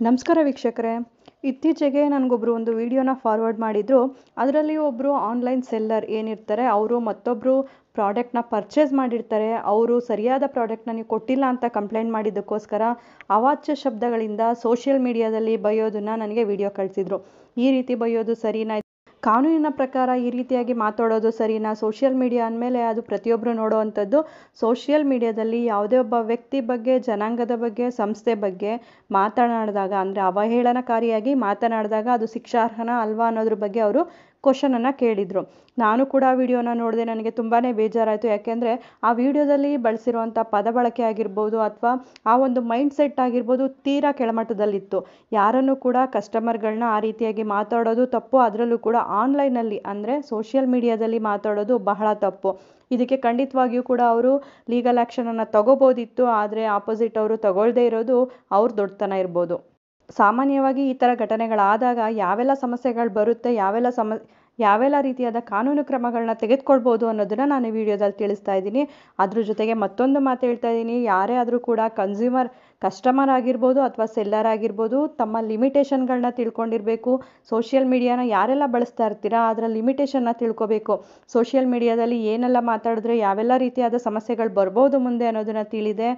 ನಮಸ್ಕಾರ ವೀಕ್ಷಕರೇ. ಇತ್ತೀಚೆಗೆ ನನಗೊಬ್ಬರು ಒಂದು ವಿಡಿಯೋನ ಫಾರ್ವರ್ಡ್ ಮಾಡಿದ್ರು. ಅದರಲ್ಲಿ ಒಬ್ಬರು ಆನ್ಲೈನ್ ಸೆಲ್ಲರ್ ಏನಿರ್ತಾರೆ, ಅವರು ಮತ್ತೊಬ್ಬರು ಪ್ರಾಡಕ್ಟ್ನ ಪರ್ಚೇಸ್ ಮಾಡಿರ್ತಾರೆ. ಅವರು ಸರಿಯಾದ ಪ್ರಾಡಕ್ಟ್ನ ನೀವು ಕೊಟ್ಟಿಲ್ಲ ಅಂತ ಕಂಪ್ಲೇಂಟ್ ಮಾಡಿದ್ದಕ್ಕೋಸ್ಕರ ಅವಾಚ್ಯ ಶಬ್ದಗಳಿಂದ ಸೋಷಿಯಲ್ ಮೀಡಿಯಾದಲ್ಲಿ ಬೈಯೋದನ್ನು ನನಗೆ ವಿಡಿಯೋ ಕಳಿಸಿದ್ರು. ಈ ರೀತಿ ಬೈಯೋದು ಸರಿನಾ? ಕಾನೂನಿನ ಪ್ರಕಾರ ಈ ರೀತಿಯಾಗಿ ಮಾತಾಡೋದು ಸರಿನಾ? ಸೋಷಿಯಲ್ ಮೀಡಿಯಾ ಅಂದಮೇಲೆ ಅದು ಪ್ರತಿಯೊಬ್ಬರು ನೋಡೋವಂಥದ್ದು. ಸೋಷಿಯಲ್ ಮೀಡಿಯಾದಲ್ಲಿ ಯಾವುದೇ ಒಬ್ಬ ವ್ಯಕ್ತಿ ಬಗ್ಗೆ, ಜನಾಂಗದ ಬಗ್ಗೆ, ಸಂಸ್ಥೆ ಬಗ್ಗೆ ಮಾತನಾಡಿದಾಗ, ಅಂದರೆ ಅವಹೇಳನಕಾರಿಯಾಗಿ ಮಾತನಾಡಿದಾಗ ಅದು ಶಿಕ್ಷಾರ್ಹನ ಅಲ್ವಾ ಅನ್ನೋದ್ರ ಬಗ್ಗೆ ಅವರು ಕ್ವಶನನ್ನು ಕೇಳಿದರು. ನಾನು ಕೂಡ ಆ ವಿಡಿಯೋನ ನೋಡಿದೆ. ನನಗೆ ತುಂಬಾ ಬೇಜಾರಾಯಿತು. ಯಾಕೆಂದರೆ ಆ ವಿಡಿಯೋದಲ್ಲಿ ಬಳಸಿರುವಂಥ ಪದ ಬಳಕೆ ಆಗಿರ್ಬೋದು ಅಥವಾ ಆ ಒಂದು ಮೈಂಡ್ ಸೆಟ್ ಆಗಿರ್ಬೋದು ತೀರಾ ಕೆಳಮಟ್ಟದಲ್ಲಿತ್ತು. ಯಾರನ್ನು ಕೂಡ ಕಸ್ಟಮರ್ಗಳನ್ನ ಆ ರೀತಿಯಾಗಿ ಮಾತಾಡೋದು ತಪ್ಪು. ಅದರಲ್ಲೂ ಕೂಡ ಆನ್ಲೈನಲ್ಲಿ ಅಂದರೆ ಸೋಷಿಯಲ್ ಮೀಡಿಯಾದಲ್ಲಿ ಮಾತಾಡೋದು ಬಹಳ ತಪ್ಪು. ಇದಕ್ಕೆ ಖಂಡಿತವಾಗಿಯೂ ಕೂಡ ಅವರು ಲೀಗಲ್ ಆ್ಯಕ್ಷನನ್ನು ತಗೋಬೋದಿತ್ತು. ಆದರೆ ಆಪೋಸಿಟ್ ಅವರು ತಗೊಳ್ಳದೇ ಇರೋದು ಅವ್ರ ದೊಡ್ಡತನ ಇರ್ಬೋದು. ಸಾಮಾನ್ಯವಾಗಿ ಈ ಥರ ಘಟನೆಗಳಾದಾಗ ಯಾವೆಲ್ಲ ಸಮಸ್ಯೆಗಳು ಬರುತ್ತೆ, ಯಾವೆಲ್ಲ ರೀತಿಯಾದ ಕಾನೂನು ಕ್ರಮಗಳನ್ನ ತೆಗೆದುಕೊಳ್ಬೋದು ಅನ್ನೋದನ್ನು ನಾನು ಈ ವಿಡಿಯೋದಲ್ಲಿ ತಿಳಿಸ್ತಾ ಇದ್ದೀನಿ. ಅದ್ರ ಜೊತೆಗೆ ಮತ್ತೊಂದು ಮಾತು ಹೇಳ್ತಾ ಇದ್ದೀನಿ. ಯಾರೇ ಆದರೂ ಕೂಡ ಕಸ್ಟಮರ್ ಆಗಿರ್ಬೋದು ಅಥವಾ ಸೆಲ್ಲರ್ ಆಗಿರ್ಬೋದು, ತಮ್ಮ ಲಿಮಿಟೇಷನ್ಗಳನ್ನ ತಿಳ್ಕೊಂಡಿರಬೇಕು. ಸೋಷಿಯಲ್ ಮೀಡಿಯಾನ ಯಾರೆಲ್ಲ ಬಳಸ್ತಾ ಇರ್ತೀರಾ ಅದರ ಲಿಮಿಟೇಷನ್ನ ತಿಳ್ಕೊಬೇಕು. ಸೋಷಿಯಲ್ ಮೀಡಿಯಾದಲ್ಲಿ ಏನೆಲ್ಲ ಮಾತಾಡಿದ್ರೆ ಯಾವೆಲ್ಲ ರೀತಿಯಾದ ಸಮಸ್ಯೆಗಳು ಬರ್ಬೋದು ಮುಂದೆ ಅನ್ನೋದನ್ನು ತಿಳಿದೆ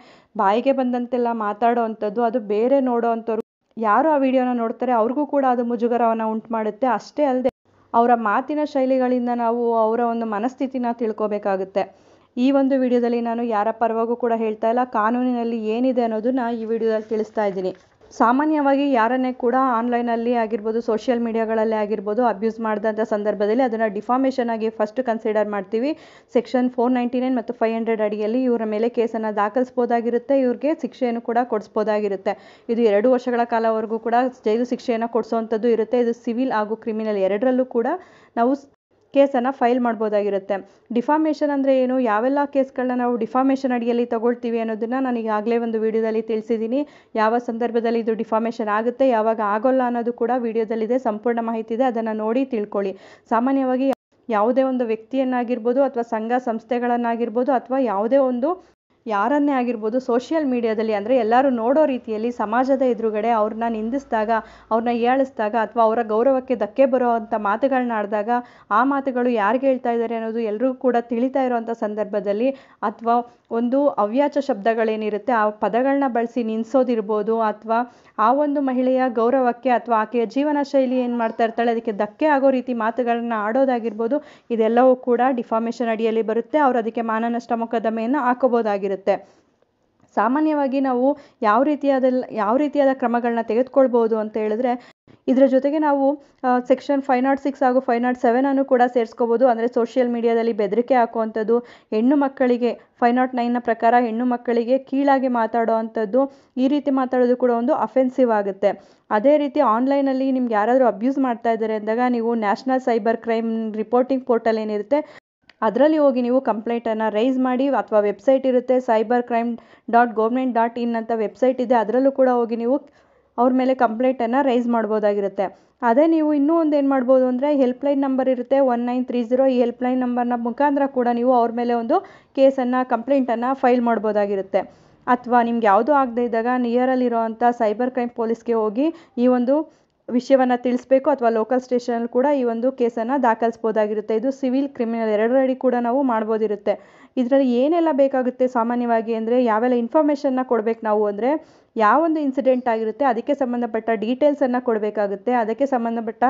ಬಾಯಿಗೆ ಬಂದಂತೆಲ್ಲ ಮಾತಾಡೋ ಅಂಥದ್ದು, ಅದು ಬೇರೆ ನೋಡೋ ಅಂಥವ್ರು ಯಾರು ಆ ವಿಡಿಯೋನ ನೋಡ್ತಾರೆ ಅವ್ರಿಗೂ ಕೂಡ ಅದು ಮುಜುಗರವನ್ನು ಉಂಟು ಮಾಡುತ್ತೆ. ಅಷ್ಟೇ ಅಲ್ಲದೆ ಅವರ ಮಾತಿನ ಶೈಲಿಗಳಿಂದ ನಾವು ಅವರ ಒಂದು ಮನಸ್ಥಿತಿನ ತಿಳ್ಕೊಬೇಕಾಗುತ್ತೆ. ಈ ಒಂದು ವಿಡಿಯೋದಲ್ಲಿ ನಾನು ಯಾರ ಪರವಾಗೂ ಕೂಡ ಹೇಳ್ತಾ ಇಲ್ಲ. ಕಾನೂನಿನಲ್ಲಿ ಏನಿದೆ ಅನ್ನೋದನ್ನ ಈ ವಿಡಿಯೋದಲ್ಲಿ ತಿಳಿಸ್ತಾ ಇದ್ದೀನಿ. ಸಾಮಾನ್ಯವಾಗಿ ಯಾರನ್ನೇ ಕೂಡ ಆನ್ಲೈನಲ್ಲಿ ಆಗಿರ್ಬೋದು, ಸೋಷಿಯಲ್ ಮೀಡಿಯಾಗಳಲ್ಲೇ ಆಗಿರ್ಬೋದು ಅಬ್ಯೂಸ್ ಮಾಡಿದಂಥ ಸಂದರ್ಭದಲ್ಲಿ ಅದನ್ನು ಡಿಫಾಮೇಷನ್ ಆಗಿ ಫಸ್ಟ್ ಕನ್ಸಿಡರ್ ಮಾಡ್ತೀವಿ. ಸೆಕ್ಷನ್ 499 ಮತ್ತು 500 ಅಡಿಯಲ್ಲಿ ಇವರ ಮೇಲೆ ಕೇಸನ್ನು ದಾಖಲಿಸ್ಬೋದಾಗಿರುತ್ತೆ. ಇವ್ರಿಗೆ ಶಿಕ್ಷೆಯನ್ನು ಕೂಡ ಕೊಡಿಸ್ಬೋದಾಗಿರುತ್ತೆ. ಇದು 2 ವರ್ಷಗಳ ಕಾಲವರೆಗೂ ಕೂಡ ಜೈಲು ಶಿಕ್ಷೆಯನ್ನು ಕೊಡಿಸೋವಂಥದ್ದು ಇರುತ್ತೆ. ಇದು ಸಿವಿಲ್ ಹಾಗೂ ಕ್ರಿಮಿನಲ್ ಎರಡರಲ್ಲೂ ಕೂಡ ನಾವು ಕೇಸನ್ನು ಫೈಲ್ ಮಾಡ್ಬೋದಾಗಿರುತ್ತೆ. ಡಿಫಾಮೇಷನ್ ಅಂದರೆ ಏನು, ಯಾವೆಲ್ಲ ಕೇಸ್ಗಳನ್ನ ನಾವು ಡಿಫಾಮೇಷನ್ ಅಡಿಯಲ್ಲಿ ತಗೊಳ್ತೀವಿ ಅನ್ನೋದನ್ನು ನಾನು ಈಗಾಗಲೇ ಒಂದು ವಿಡಿಯೋದಲ್ಲಿ ತಿಳಿಸಿದ್ದೀನಿ. ಯಾವ ಸಂದರ್ಭದಲ್ಲಿ ಇದು ಡಿಫಾಮೇಷನ್ ಆಗುತ್ತೆ, ಯಾವಾಗ ಆಗೋಲ್ಲ ಅನ್ನೋದು ಕೂಡ ವಿಡಿಯೋದಲ್ಲಿದೆ. ಸಂಪೂರ್ಣ ಮಾಹಿತಿ ಇದೆ, ಅದನ್ನು ನೋಡಿ ತಿಳ್ಕೊಳ್ಳಿ. ಸಾಮಾನ್ಯವಾಗಿ ಯಾವುದೇ ಒಂದು ವ್ಯಕ್ತಿಯನ್ನಾಗಿರ್ಬೋದು ಅಥವಾ ಸಂಘ ಸಂಸ್ಥೆಗಳನ್ನಾಗಿರ್ಬೋದು ಅಥವಾ ಯಾವುದೇ ಒಂದು ಯಾರನ್ನೇ ಆಗಿರ್ಬೋದು ಸೋಷಿಯಲ್ ಮೀಡಿಯಾದಲ್ಲಿ ಅಂದರೆ ಎಲ್ಲರೂ ನೋಡೋ ರೀತಿಯಲ್ಲಿ ಸಮಾಜದ ಎದುರುಗಡೆ ಅವ್ರನ್ನ ನಿಂದಿಸಿದಾಗ, ಅವ್ರನ್ನ ಹೀಯಾಳಿಸಿದಾಗ ಅಥವಾ ಅವರ ಗೌರವಕ್ಕೆ ಧಕ್ಕೆ ಬರೋ ಅಂಥ ಮಾತುಗಳನ್ನ ಆಡಿದಾಗ ಆ ಮಾತುಗಳು ಯಾರಿಗೆ ಹೇಳ್ತಾ ಇದ್ದಾರೆ ಅನ್ನೋದು ಎಲ್ರಿಗೂ ಕೂಡ ತಿಳಿತಾ ಇರೋವಂಥ ಸಂದರ್ಭದಲ್ಲಿ ಅಥವಾ ಒಂದು ಅವ್ಯಾಚ ಶಬ್ದಗಳೇನಿರುತ್ತೆ ಆ ಪದಗಳನ್ನ ಬಳಸಿ ನಿಲ್ಲಿಸೋದಿರ್ಬೋದು ಅಥವಾ ಆ ಒಂದು ಮಹಿಳೆಯ ಗೌರವಕ್ಕೆ ಅಥವಾ ಆಕೆಯ ಜೀವನ ಶೈಲಿ ಏನು ಮಾಡ್ತಾ ಇರ್ತಾಳೆ ಅದಕ್ಕೆ ಧಕ್ಕೆ ಆಗೋ ರೀತಿ ಮಾತುಗಳನ್ನ ಆಡೋದಾಗಿರ್ಬೋದು, ಇದೆಲ್ಲವೂ ಕೂಡ ಡಿಫಾಮೇಷನ್ ಅಡಿಯಲ್ಲಿ ಬರುತ್ತೆ. ಅವರು ಅದಕ್ಕೆ ಮಾನನಷ್ಟ ಮೊಕದ್ದಮೆಯನ್ನು ಹಾಕೋಬೋದಾಗಿರುತ್ತೆ. ಸಾಮಾನ್ಯವಾಗಿ ನಾವು ಯಾವ ರೀತಿಯಾದ ಕ್ರಮಗಳನ್ನ ತೆಗೆದುಕೊಳ್ಬೋದು ಅಂತ ಹೇಳಿದ್ರೆ, ಇದರ ಜೊತೆಗೆ ನಾವು ಸೆಕ್ಷನ್ 506 ಹಾಗೂ 507 ಅನ್ನು ಕೂಡ ಸೇರಿಸ್ಕೋಬೋದು. ಅಂದರೆ ಸೋಷಿಯಲ್ ಮೀಡಿಯಾದಲ್ಲಿ ಬೆದರಿಕೆ ಹಾಕುವಂಥದ್ದು, ಹೆಣ್ಣು ಮಕ್ಕಳಿಗೆ 509ನ ಪ್ರಕಾರ ಹೆಣ್ಣು ಮಕ್ಕಳಿಗೆ ಕೀಳಾಗಿ ಮಾತಾಡೋ ಅಂಥದ್ದು, ಈ ರೀತಿ ಮಾತಾಡೋದು ಕೂಡ ಒಂದು ಅಫೆನ್ಸಿವ್ ಆಗುತ್ತೆ. ಅದೇ ರೀತಿ ಆನ್ಲೈನಲ್ಲಿ ನಿಮ್ಗೆ ಯಾರಾದರೂ ಅಬ್ಯೂಸ್ ಮಾಡ್ತಾ ಇದ್ದಾರೆ ಅಂದಾಗ ನೀವು national cyber crime reporting portal ಏನಿರುತ್ತೆ ಅದರಲ್ಲಿ ಹೋಗಿ ನೀವು ಕಂಪ್ಲೇಂಟನ್ನು ರೈಸ್ ಮಾಡಿ, ಅಥವಾ ವೆಬ್ಸೈಟ್ ಇರುತ್ತೆ cybercrime.government.in ಅಂತ ವೆಬ್ಸೈಟ್ ಇದೆ, ಅದರಲ್ಲೂ ಕೂಡ ಹೋಗಿ ನೀವು ಅವ್ರ ಮೇಲೆ ಕಂಪ್ಲೇಂಟನ್ನು ರೈಸ್ ಮಾಡ್ಬೋದಾಗಿರುತ್ತೆ. ಅದೇ ನೀವು ಇನ್ನೂ ಒಂದು ಏನು ಮಾಡ್ಬೋದು ಅಂದರೆ ಹೆಲ್ಪ್ಲೈನ್ ನಂಬರ್ ಇರುತ್ತೆ 1930. ಈ ಹೆಲ್ಪ್ಲೈನ್ ನಂಬರ್ನ ಮುಖಾಂತರ ಕೂಡ ನೀವು ಅವ್ರ ಮೇಲೆ ಒಂದು ಕಂಪ್ಲೇಂಟನ್ನು ಫೈಲ್ ಮಾಡ್ಬೋದಾಗಿರುತ್ತೆ. ಅಥವಾ ನಿಮ್ಗೆ ಯಾವುದೂ ಆಗದೇ ಇದ್ದಾಗ ನಿಯರಲ್ಲಿರೋ ಅಂಥ ಸೈಬರ್ ಕ್ರೈಮ್ ಪೊಲೀಸ್ಗೆ ಹೋಗಿ ಈ ಒಂದು ವಿಷಯವನ್ನು ತಿಳಿಸ್ಬೇಕು ಅಥವಾ ಲೋಕಲ್ ಸ್ಟೇಷನಲ್ಲಿ ಕೂಡ ಈ ಒಂದು ಕೇಸನ್ನು ದಾಖಲಿಸ್ಬೋದಾಗಿರುತ್ತೆ. ಇದು ಸಿವಿಲ್ ಕ್ರಿಮಿನಲ್ ಎರಡರಡಿ ಕೂಡ ನಾವು ಮಾಡ್ಬೋದಿರುತ್ತೆ. ಇದರಲ್ಲಿ ಏನೆಲ್ಲ ಬೇಕಾಗುತ್ತೆ ಸಾಮಾನ್ಯವಾಗಿ ಅಂದರೆ, ಯಾವೆಲ್ಲ ಇನ್ಫಾರ್ಮೇಷನ್ನ ಕೊಡಬೇಕು ನಾವು ಅಂದರೆ, ಯಾವೊಂದು ಇನ್ಸಿಡೆಂಟ್ ಆಗಿರುತ್ತೆ ಅದಕ್ಕೆ ಸಂಬಂಧಪಟ್ಟ ಡೀಟೇಲ್ಸನ್ನು ಕೊಡಬೇಕಾಗುತ್ತೆ. ಅದಕ್ಕೆ ಸಂಬಂಧಪಟ್ಟ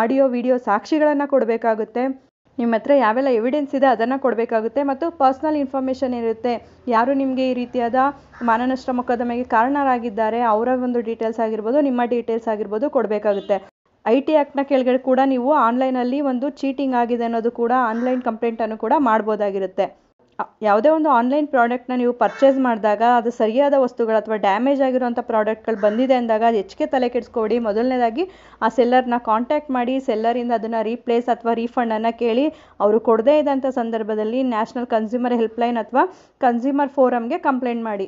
ಆಡಿಯೋ ವಿಡಿಯೋ ಸಾಕ್ಷಿಗಳನ್ನು ಕೊಡಬೇಕಾಗುತ್ತೆ. ನಿಮ್ಮ ಹತ್ರ ಯಾವೆಲ್ಲ ಎವಿಡೆನ್ಸ್ ಇದೆ ಅದನ್ನು ಕೊಡಬೇಕಾಗುತ್ತೆ. ಮತ್ತು ಪರ್ಸ್ನಲ್ ಇನ್ಫಾರ್ಮೇಷನ್ ಇರುತ್ತೆ, ಯಾರು ನಿಮಗೆ ಈ ರೀತಿಯಾದ ಮಾನನಷ್ಟ ಮೊಕದ್ದಮೆಗೆ ಕಾರಣರಾಗಿದ್ದಾರೆ ಅವರ ಒಂದು ಡೀಟೇಲ್ಸ್ ಆಗಿರ್ಬೋದು, ನಿಮ್ಮ ಡೀಟೇಲ್ಸ್ ಆಗಿರ್ಬೋದು ಕೊಡಬೇಕಾಗುತ್ತೆ. IT ಆ್ಯಕ್ಟ್ನ ಕೆಳಗಡೆ ಕೂಡ ನೀವು ಆನ್ಲೈನಲ್ಲಿ ಒಂದು ಚೀಟಿಂಗ್ ಆಗಿದೆ ಅನ್ನೋದು ಕೂಡ ಆನ್ಲೈನ್ ಕಂಪ್ಲೇಂಟನ್ನು ಕೂಡ ಮಾಡ್ಬೋದಾಗಿರುತ್ತೆ. ಯಾವುದೇ ಒಂದು ಆನ್ಲೈನ್ ಪ್ರಾಡಕ್ಟ್ನ ನೀವು ಪರ್ಚೇಸ್ ಮಾಡಿದಾಗ ಅದು ಸರಿಯಾದ ವಸ್ತುಗಳು ಅಥವಾ ಡ್ಯಾಮೇಜ್ ಆಗಿರುವಂಥ ಪ್ರಾಡಕ್ಟ್ಗಳು ಬಂದಿದೆ ಅಂದಾಗ ಅದು ಹೆಚ್ಚಿಗೆ ತಲೆ ಕೆಡಿಸ್ಕೊಬೇಡಿ. ಮೊದಲನೇದಾಗಿ ಆ ಸೆಲ್ಲರ್ನ ಕಾಂಟ್ಯಾಕ್ಟ್ ಮಾಡಿ ಸೆಲ್ಲರಿಂದ ಅದನ್ನು ರೀಪ್ಲೇಸ್ ಅಥವಾ ರೀಫಂಡನ್ನು ಕೇಳಿ. ಅವರು ಕೊಡದೇ ಇದ್ದಂಥ ಸಂದರ್ಭದಲ್ಲಿ ನ್ಯಾಷನಲ್ ಕನ್ಸ್ಯೂಮರ್ ಹೆಲ್ಪ್ಲೈನ್ ಅಥವಾ ಕನ್ಸ್ಯೂಮರ್ ಫೋರಮ್ಗೆ ಕಂಪ್ಲೇಂಟ್ ಮಾಡಿ.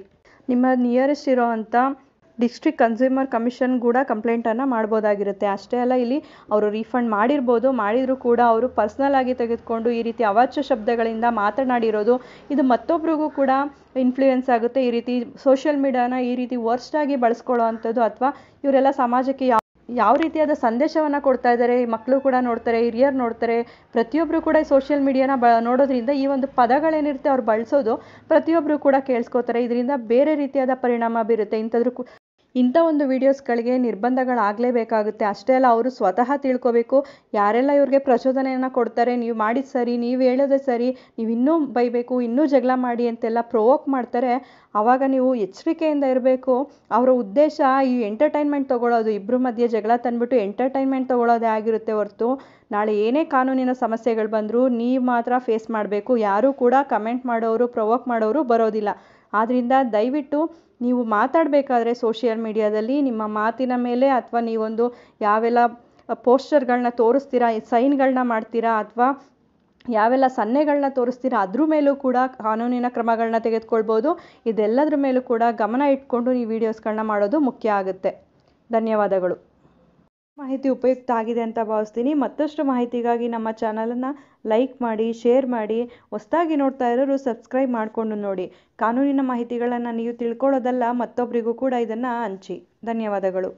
ನಿಮ್ಮ ನಿಯರೆಸ್ಟ್ ಇರೋವಂಥ ಡಿಸ್ಟ್ರಿಕ್ಟ್ ಕನ್ಸ್ಯೂಮರ್ ಕಮಿಷನ್ ಕೂಡ ಕಂಪ್ಲೇಂಟನ್ನು ಮಾಡ್ಬೋದಾಗಿರುತ್ತೆ. ಅಷ್ಟೇ ಅಲ್ಲ, ಇಲ್ಲಿ ಅವರು ರೀಫಂಡ್ ಮಾಡಿರ್ಬೋದು, ಮಾಡಿದರೂ ಕೂಡ ಅವರು ಪರ್ಸ್ನಲ್ ಆಗಿ ತೆಗೆದುಕೊಂಡು ಈ ರೀತಿ ಅವಾಚ್ಯ ಶಬ್ದಗಳಿಂದ ಮಾತನಾಡಿರೋದು ಇದು ಮತ್ತೊಬ್ರಿಗೂ ಕೂಡ ಇನ್ಫ್ಲೂಯೆನ್ಸ್ ಆಗುತ್ತೆ. ಈ ರೀತಿ ಸೋಷಿಯಲ್ ಮೀಡಿಯಾನ ಈ ರೀತಿ ವರ್ಸ್ಟ್ ಆಗಿ ಬಳಸ್ಕೊಳ್ಳೋ ಅಂಥದ್ದು, ಅಥವಾ ಇವರೆಲ್ಲ ಸಮಾಜಕ್ಕೆ ಯಾವ ರೀತಿಯಾದ ಸಂದೇಶವನ್ನು ಕೊಡ್ತಾ ಇದ್ದಾರೆ, ಮಕ್ಕಳು ಕೂಡ ನೋಡ್ತಾರೆ, ಹಿರಿಯರು ನೋಡ್ತಾರೆ, ಪ್ರತಿಯೊಬ್ಬರು ಕೂಡ ಈ ಸೋಷಿಯಲ್ ಮೀಡಿಯಾನ ನೋಡೋದ್ರಿಂದ ಈ ಒಂದು ಪದಗಳೇನಿರುತ್ತೆ ಅವ್ರು ಬಳಸೋದು ಪ್ರತಿಯೊಬ್ಬರು ಕೂಡ ಕೇಳಿಸ್ಕೋತಾರೆ. ಇದರಿಂದ ಬೇರೆ ರೀತಿಯಾದ ಪರಿಣಾಮ ಬೀರುತ್ತೆ. ಇಂಥ ಒಂದು ವೀಡಿಯೋಸ್ಗಳಿಗೆ ನಿರ್ಬಂಧಗಳಾಗಲೇಬೇಕಾಗುತ್ತೆ. ಅಷ್ಟೇ ಅಲ್ಲ, ಅವರು ಸ್ವತಃ ತಿಳ್ಕೋಬೇಕು ಯಾರೆಲ್ಲ ಇವ್ರಿಗೆ ಪ್ರಚೋದನೆಯನ್ನು ಕೊಡ್ತಾರೆ, ನೀವು ಮಾಡಿದ ಸರಿ, ನೀವು ಹೇಳೋದೇ ಸರಿ, ನೀವು ಇನ್ನೂ ಬೈಬೇಕು, ಇನ್ನೂ ಜಗಳ ಮಾಡಿ ಅಂತೆಲ್ಲ ಪ್ರೊವೋಕ್ ಮಾಡ್ತಾರೆ. ಆವಾಗ ನೀವು ಎಚ್ಚರಿಕೆಯಿಂದ ಇರಬೇಕು. ಅವರ ಉದ್ದೇಶ ಈ ಎಂಟರ್ಟೈನ್ಮೆಂಟ್ ತೊಗೊಳ್ಳೋದು, ಇಬ್ಬರ ಮಧ್ಯೆ ಜಗಳ ತಂದುಬಿಟ್ಟು ಎಂಟರ್ಟೈನ್ಮೆಂಟ್ ತೊಗೊಳ್ಳೋದೇ ಆಗಿರುತ್ತೆ ಹೊರತು ನಾಳೆ ಏನೇ ಕಾನೂನಿನ ಸಮಸ್ಯೆಗಳು ಬಂದರೂ ನೀವು ಮಾತ್ರ ಫೇಸ್ ಮಾಡಬೇಕು. ಯಾರೂ ಕೂಡ ಕಮೆಂಟ್ ಮಾಡೋರು, ಪ್ರೊವೋಕ್ ಮಾಡೋರು ಬರೋದಿಲ್ಲ. ಆದ್ದರಿಂದ ದಯವಿಟ್ಟು ನೀವು ಮಾತಾಡಬೇಕಾದ್ರೆ ಸೋಷಿಯಲ್ ಮೀಡಿಯಾದಲ್ಲಿ ನಿಮ್ಮ ಮಾತಿನ ಮೇಲೆ, ಅಥವಾ ನೀವೊಂದು ಯಾವೆಲ್ಲ ಪೋಸ್ಟರ್ಗಳನ್ನ ತೋರಿಸ್ತೀರಾ, ಸೈನ್ಗಳನ್ನ ಮಾಡ್ತೀರಾ, ಅಥವಾ ಯಾವೆಲ್ಲ ಸನ್ನೆಗಳನ್ನ ತೋರಿಸ್ತೀರಾ, ಅದ್ರ ಮೇಲೂ ಕೂಡ ಕಾನೂನಿನ ಕ್ರಮಗಳನ್ನ ತೆಗೆದುಕೊಳ್ಬೋದು. ಇದೆಲ್ಲದ್ರ ಮೇಲೂ ಕೂಡ ಗಮನ ಇಟ್ಕೊಂಡು ಈ ವಿಡಿಯೋಸ್ಗಳನ್ನ ಮಾಡೋದು ಮುಖ್ಯ ಆಗುತ್ತೆ. ಧನ್ಯವಾದಗಳು. ಮಾಹಿತಿ ಉಪಯುಕ್ತ ಆಗಿದೆ ಅಂತ ಭಾವಿಸ್ತೀನಿ. ಮತ್ತಷ್ಟು ಮಾಹಿತಿಗಾಗಿ ನಮ್ಮ ಚಾನಲನ್ನು ಲೈಕ್ ಮಾಡಿ, ಶೇರ್ ಮಾಡಿ. ಹೊಸದಾಗಿ ನೋಡ್ತಾ ಇರೋರು ಸಬ್ಸ್ಕ್ರೈಬ್ ಮಾಡಿಕೊಂಡು ನೋಡಿ. ಕಾನೂನಿನ ಮಾಹಿತಿಗಳನ್ನು ನೀವು ತಿಳ್ಕೊಳ್ಳೋದಲ್ಲ, ಮತ್ತೊಬ್ಬರಿಗೂ ಕೂಡ ಇದನ್ನು ಹಂಚಿ. ಧನ್ಯವಾದಗಳು.